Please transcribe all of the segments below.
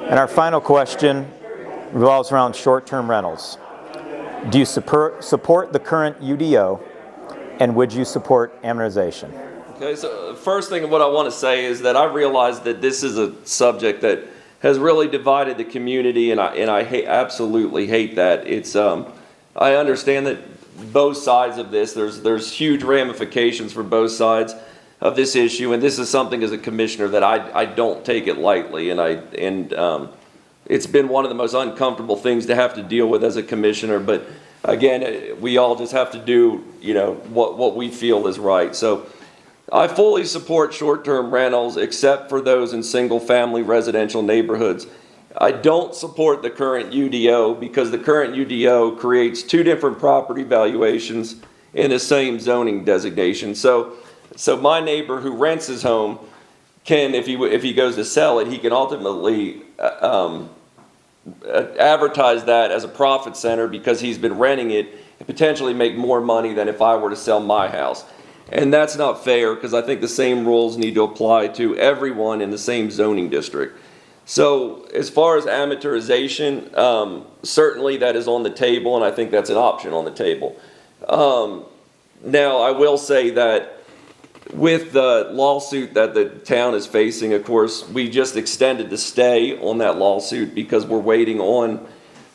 And our final question revolves around short-term rentals. Do you support the current UDO, and would you support amortization? Okay, so first thing what I want to say is that I realize that this is a subject that has really divided the community, and I absolutely hate that. It's I understand that both sides of this, there's huge ramifications for both sides of this issue, and this is something as a commissioner that I don't take it lightly, and it's been one of the most uncomfortable things to have to deal with as a commissioner. But again, we all just have to do what we feel is right. So I fully support short-term rentals except for those in single-family residential neighborhoods. I don't support the current UDO because the current UDO creates two different property valuations in the same zoning designation. So my neighbor who rents his home can, if he goes to sell it, he can ultimately advertise that as a profit center because he's been renting it and potentially make more money than if I were to sell my house. And that's not fair because I think the same rules need to apply to everyone in the same zoning district. So as far as amortization, certainly that is on the table, and I think that's an option on the table. Now, I will say that with the lawsuit that the town is facing, of course, we just extended the stay on that lawsuit because we're waiting on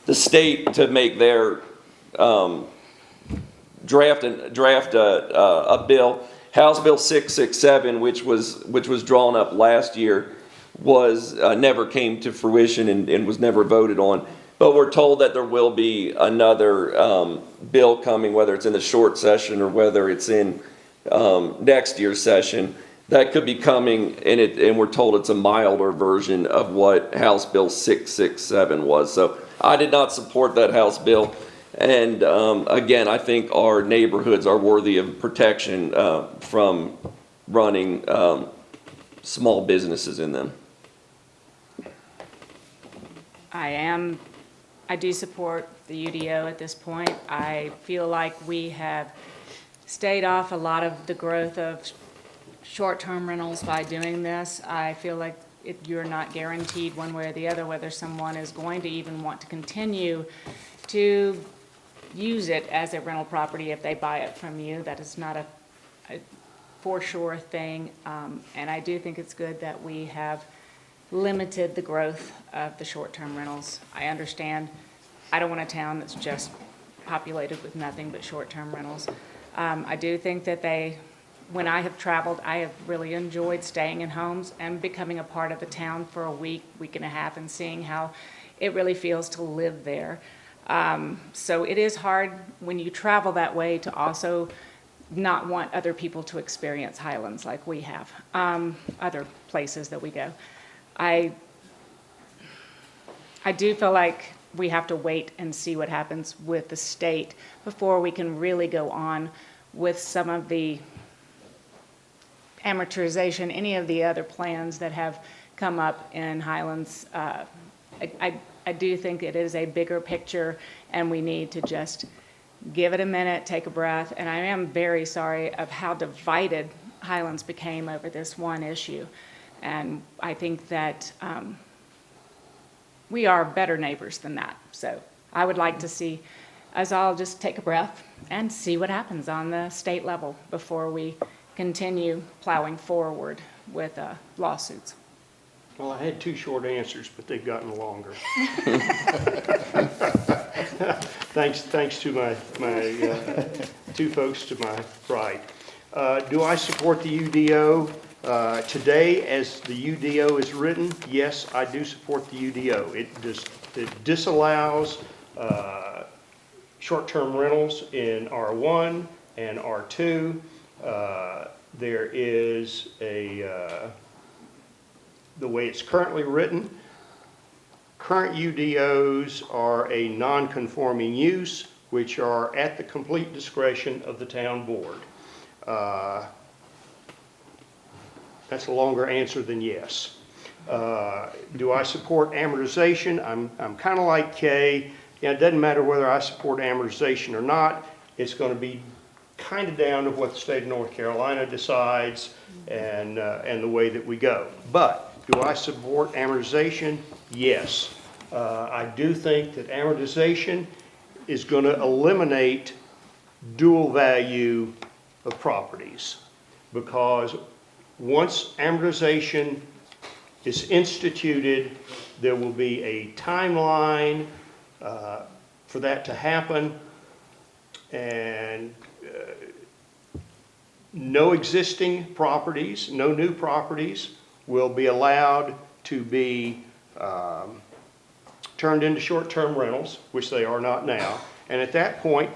the state to make their draft a bill. House Bill 667, which was drawn up last year, was never came to fruition and was never voted on. But we're told that there will be another bill coming, whether it's in the short session or whether it's in next year's session, that could be coming, and we're told it's a milder version of what House Bill 667 was. So I did not support that House bill, and again, I think our neighborhoods are worthy of protection from running small businesses in them. I do support the UDO at this point. I feel like we have stayed off a lot of the growth of short-term rentals by doing this. I feel like you're not guaranteed one way or the other whether someone is going to even want to continue to use it as a rental property if they buy it from you. That is not a for sure thing. And I do think it's good that we have limited the growth of the short-term rentals. I understand I don't want a town that's just populated with nothing but short-term rentals. I do think that when I have traveled, I have really enjoyed staying in homes and becoming a part of the town for a week and a half and seeing how it really feels to live there. So it is hard when you travel that way to also not want other people to experience Highlands like we have, other places that we go. I do feel like we have to wait and see what happens with the state before we can really go on with some of the amortization, any of the other plans that have come up in Highlands. I do think it is a bigger picture, and we need to just give it a minute, take a breath. And I am very sorry of how divided Highlands became over this one issue. And I think that we are better neighbors than that. So I would like to see us all just take a breath and see what happens on the state level before we continue plowing forward with lawsuits. Well, I had two short answers, but they've gotten longer. Thanks to my two folks to my right. Do I support the UDO? Today, as the UDO is written, yes, I do support the UDO. It disallows short-term rentals in R1 and R2. There is the way it's currently written, current UDOs are a non-conforming use, which are at the complete discretion of the town board. That's a longer answer than yes. Do I support amortization? I'm kind of like Kay. It doesn't matter whether I support amortization or not. It's going to be kind of down to what the state of North Carolina decides and the way that we go. But do I support amortization? yes. I do think that amortization is going to eliminate dual value of properties, because once amortization is instituted, there will be a timeline for that to happen, and no existing properties, no new properties will be allowed to be turned into short-term rentals, which they are not now. And at that point,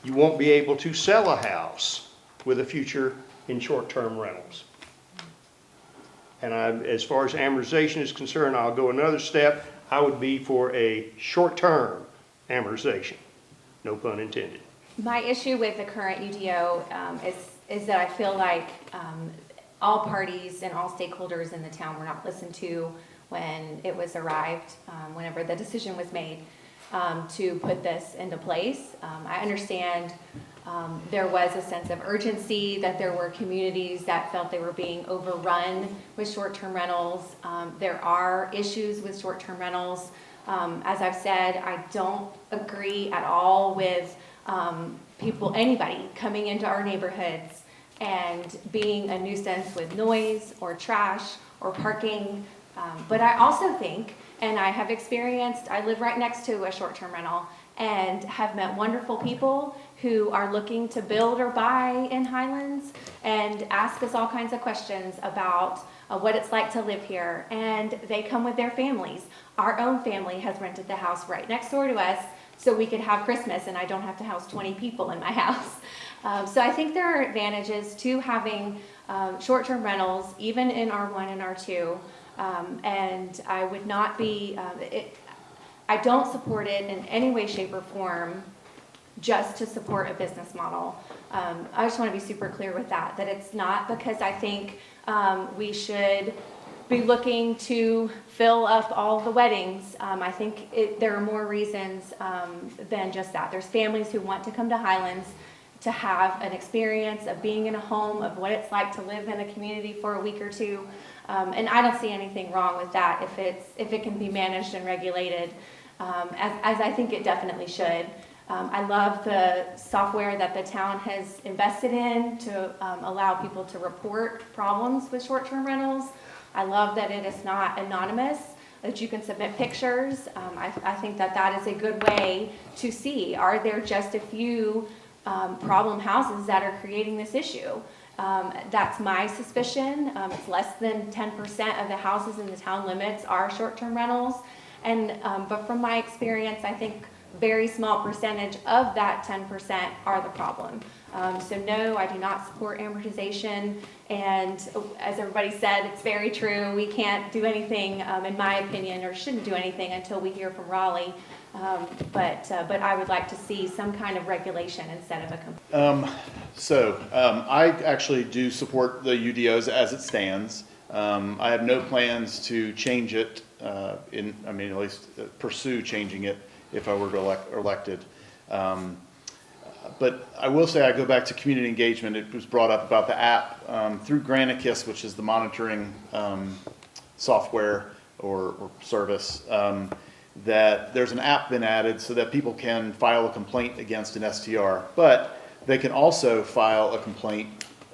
you won't be able to sell a house with a future in short-term rentals. And as far as amortization is concerned, I'll go another step. I would be for a short-term amortization, no pun intended. My issue with the current UDO is that I feel like all parties and all stakeholders in the town were not listened to when it was arrived, whenever the decision was made to put this into place. I understand there was a sense of urgency, that there were communities that felt they were being overrun with short-term rentals. There are issues with short-term rentals. As I've said, I don't agree at all with anybody coming into our neighborhoods and being a nuisance with noise or trash or parking. But I also think, and I have experienced, I live right next to a short-term rental and have met wonderful people who are looking to build or buy in Highlands and ask us all kinds of questions about what it's like to live here. And they come with their families. Our own family has rented the house right next door to us so we could have Christmas and I don't have to house 20 people in my house. So I think there are advantages to having short-term rentals, even in R1 and R2. And I would not be, I don't support it in any way, shape, or form just to support a business model. I just want to be super clear with that it's not because I think we should be looking to fill up all the weddings. I think there are more reasons than just that. There's families who want to come to Highlands to have an experience of being in a home, of what it's like to live in a community for a week or two. And I don't see anything wrong with that if it can be managed and regulated, as I think it definitely should. I love the software that the town has invested in to allow people to report problems with short-term rentals. I love that it is not anonymous, that you can submit pictures. I think that is a good way to see, are there just a few problem houses that are creating this issue? That's my suspicion. It's less than 10% of the houses in the town limits are short-term rentals. But from my experience, I think very small percentage of that 10% are the problem. So no, I do not support amortization. And as everybody said, it's very true. We can't do anything, in my opinion, or shouldn't do anything until we hear from Raleigh. But I would like to see some kind of regulation instead of a complaint. I actually do support the UDOs as it stands. I have no plans to change it, at least pursue changing it if I were to elected. But I will say I go back to community engagement. It was brought up about the app through Granicus, which is the monitoring software or service, that there's an app been added so that people can file a complaint against an STR. But they can also file a complaint.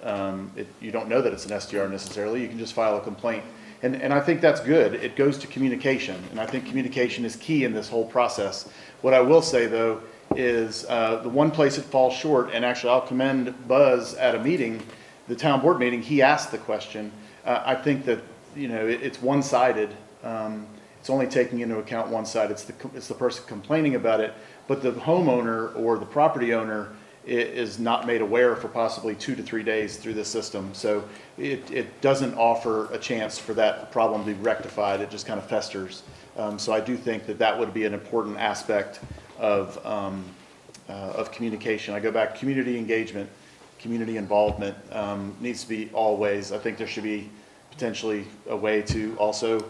You don't know that it's an STR necessarily. You can just file a complaint. And I think that's good. It goes to communication. And I think communication is key in this whole process. What I will say, though, is the one place it falls short, and actually I'll commend Buzz at a meeting, the town board meeting, he asked the question. I think that, it's one-sided. It's only taking into account one side. It's the person complaining about it, but the homeowner or the property owner is not made aware for possibly 2 to 3 days through the system. So it doesn't offer a chance for that problem to be rectified. It just kind of festers. So I do think that would be an important aspect of communication. I go back, community engagement, community involvement needs to be always. I think there should be potentially a way to also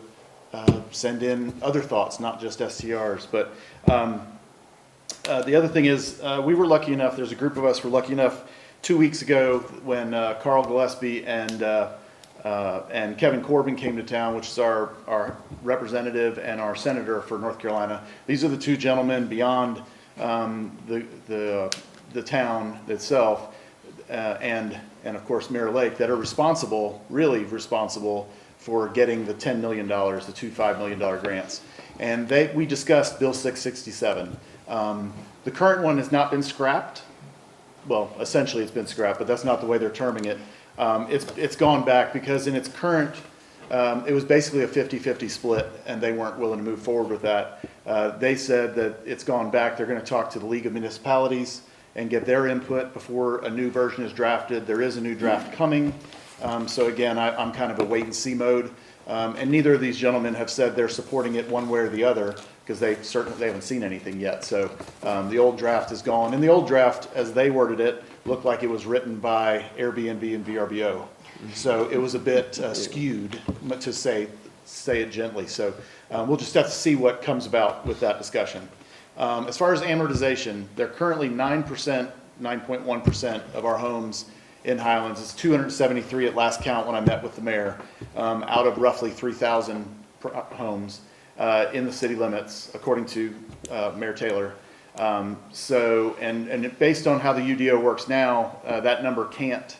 send in other thoughts, not just STRs. But the other thing is, we were lucky enough, there's a group of us were lucky enough 2 weeks ago when Carl Gillespie and And Kevin Corbin came to town, which is our representative and our senator for North Carolina. These are the two gentlemen beyond the town itself, and of course Mirror Lake, that are responsible, really responsible, for getting the $10 million, the two $5 million grants. And we discussed Bill 667. The current one has not been scrapped. Well, essentially it's been scrapped, but that's not the way they're terming it. It's gone back because in its current, it was basically a 50-50 split, and they weren't willing to move forward with that. They said that it's gone back. They're going to talk to the League of Municipalities and get their input before a new version is drafted. There is a new draft coming. So again, I'm kind of a wait and see mode. And neither of these gentlemen have said they're supporting it one way or the other, because they haven't seen anything yet. So the old draft is gone. And the old draft, as they worded it, looked like it was written by Airbnb and VRBO. So it was a bit skewed, to say it gently. So we'll just have to see what comes about with that discussion. As far as amortization, they're currently 9%, 9.1% of our homes in Highlands. It's 273 at last count when I met with the mayor, out of roughly 3,000 homes in the city limits, according to Mayor Taylor. So, and based on how the UDO works now, that number can't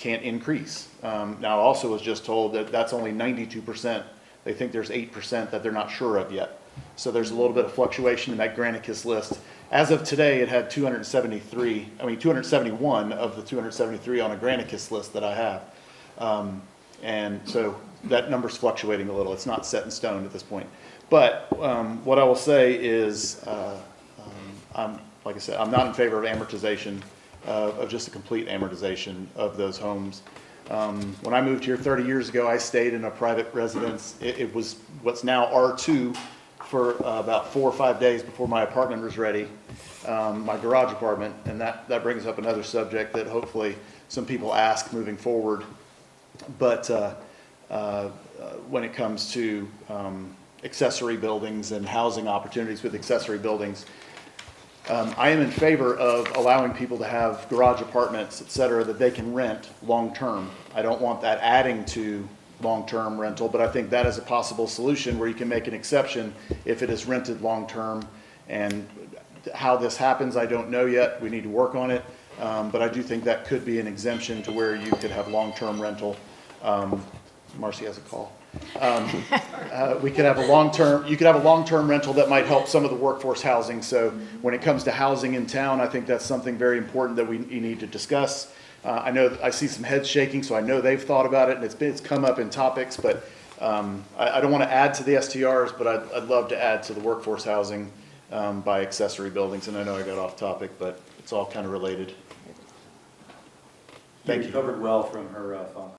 increase. Now, I also was just told that that's only 92%. They think there's 8% that they're not sure of yet. So there's a little bit of fluctuation in that Granicus list. As of today, it had 271 of the 273 on a Granicus list that I have. And so that number's fluctuating a little. It's not set in stone at this point. But what I will say is, like I said, I'm not in favor of amortization, of just a complete amortization of those homes. When I moved here 30 years ago, I stayed in a private residence. It was what's now R2 for about 4 or 5 days before my apartment was ready, my garage apartment. And that brings up another subject that hopefully some people ask moving forward. But when it comes to accessory buildings and housing opportunities with accessory buildings, I am in favor of allowing people to have garage apartments, et cetera, that they can rent long-term. I don't want that adding to long-term rental, but I think that is a possible solution where you can make an exception if it is rented long-term. And how this happens, I don't know yet. We need to work on it. But I do think that could be an exemption to where you could have long-term rental. Marcy has a call. We could have a long-term, you could have a long-term rental that might help some of the workforce housing. So when it comes to housing in town, I think that's something very important that we need to discuss. I know I see some heads shaking, so I know they've thought about it, and it's come up in topics, but I don't want to add to the STRs, but I'd love to add to the workforce housing by accessory buildings. And I know I got off topic, but it's all kind of related. Thank you. Recovered well from her phone call.